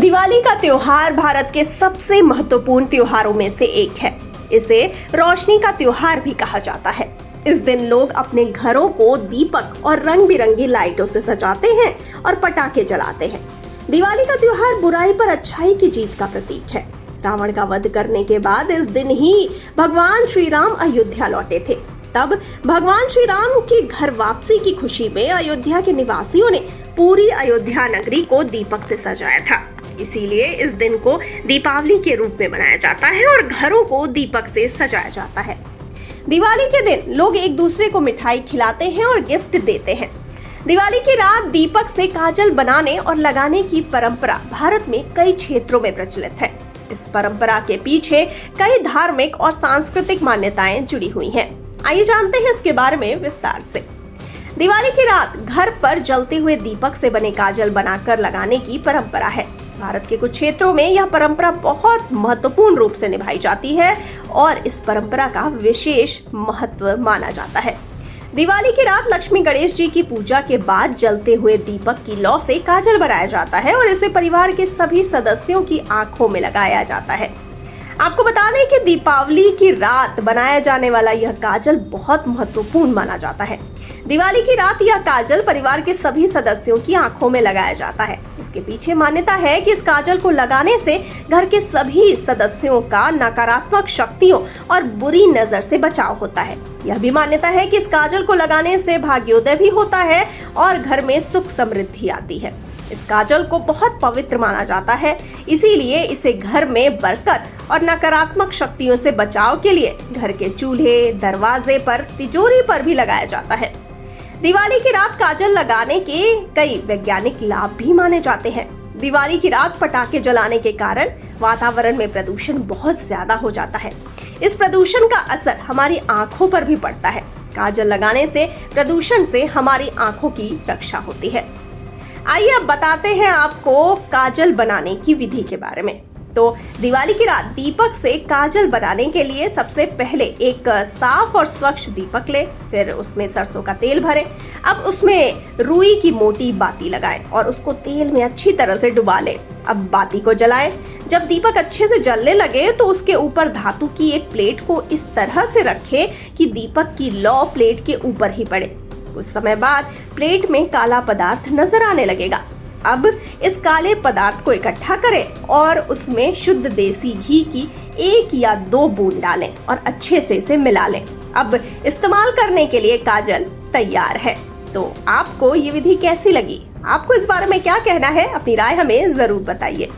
दिवाली का त्योहार भारत के सबसे महत्वपूर्ण त्योहारों में से एक है। इसे रोशनी का त्योहार भी कहा जाता है। इस दिन लोग अपने घरों को दीपक और रंग बिरंगी लाइटों से सजाते हैं और पटाखे जलाते हैं। दिवाली का त्योहार बुराई पर अच्छाई की जीत का प्रतीक है। रावण का वध करने के बाद इस दिन ही भगवान श्री राम अयोध्या लौटे थे। तब भगवान श्री राम की घर वापसी की खुशी में अयोध्या के निवासियों ने पूरी अयोध्या नगरी को दीपक से सजाया था। इसीलिए इस दिन को दीपावली के रूप में मनाया जाता है और घरों को दीपक से सजाया जाता है। दिवाली के दिन लोग एक दूसरे को मिठाई खिलाते हैं और गिफ्ट देते हैं। दिवाली की रात दीपक से काजल बनाने और लगाने की परंपरा भारत में कई क्षेत्रों में प्रचलित है। इस परंपरा के पीछे कई धार्मिक और सांस्कृतिक मान्यताएं जुड़ी हुई हैं। आइए जानते हैं इसके बारे में विस्तार से। दिवाली की रात घर पर जलते हुए दीपक से बने काजल बनाकर लगाने की परंपरा है। भारत के कुछ क्षेत्रों में यह परंपरा बहुत महत्वपूर्ण रूप से निभाई जाती है और इस परंपरा का विशेष महत्व माना जाता है। दिवाली की रात लक्ष्मी गणेश जी की पूजा के बाद जलते हुए दीपक की लौ से काजल बनाया जाता है और इसे परिवार के सभी सदस्यों की आंखों में लगाया जाता है। आपको बता दें कि दीपावली की रात बनाया जाने वाला यह काजल बहुत महत्वपूर्ण माना जाता है। दिवाली की रात यह काजल परिवार के सभी सदस्यों की आंखों में लगाया जाता है। इसके पीछे मान्यता है कि इस काजल को लगाने से घर के सभी सदस्यों का नकारात्मक शक्तियों और बुरी नजर से बचाव होता है। यह भी मान्यता है कि इस काजल को लगाने से भाग्योदय भी होता है और घर में सुख समृद्धि आती है। इस काजल को बहुत पवित्र माना जाता है, इसीलिए इसे घर में बरकत और नकारात्मक शक्तियों से बचाव के लिए घर के चूल्हे, दरवाजे पर, तिजोरी पर भी लगाया जाता है। दिवाली की रात काजल लगाने के कई वैज्ञानिक लाभ भी माने जाते हैं। दिवाली की रात पटाखे जलाने के कारण वातावरण में प्रदूषण बहुत ज्यादा हो जाता है। इस प्रदूषण का असर हमारी आंखों पर भी पड़ता है। काजल लगाने से प्रदूषण से हमारी आंखों की रक्षा होती है। आइए अब बताते हैं आपको काजल बनाने की विधि के बारे में। तो दिवाली की रात दीपक से काजल बनाने के लिए सबसे पहले एक साफ और स्वच्छ दीपक ले, फिर उसमें सरसों का तेल भरें। अब उसमें रुई की मोटी बाती लगाएं और उसको तेल में अच्छी तरह से डुबा लें। अब बाती को जलाएं। जब दीपक अच्छे से जलने लगे तो उसके ऊपर धातु की एक प्लेट को इस तरह से रखें कि दीपक की लौ प्लेट के ऊपर ही पड़े। कुछ समय बाद प्लेट में काला पदार्थ नजर आने लगेगा। अब इस काले पदार्थ को इकट्ठा करें और उसमें शुद्ध देसी घी की 1 या 2 बूंद डालें और अच्छे से इसे मिला लें। अब इस्तेमाल करने के लिए काजल तैयार है। तो आपको ये विधि कैसी लगी? आपको इस बारे में क्या कहना है? अपनी राय हमें जरूर बताइए।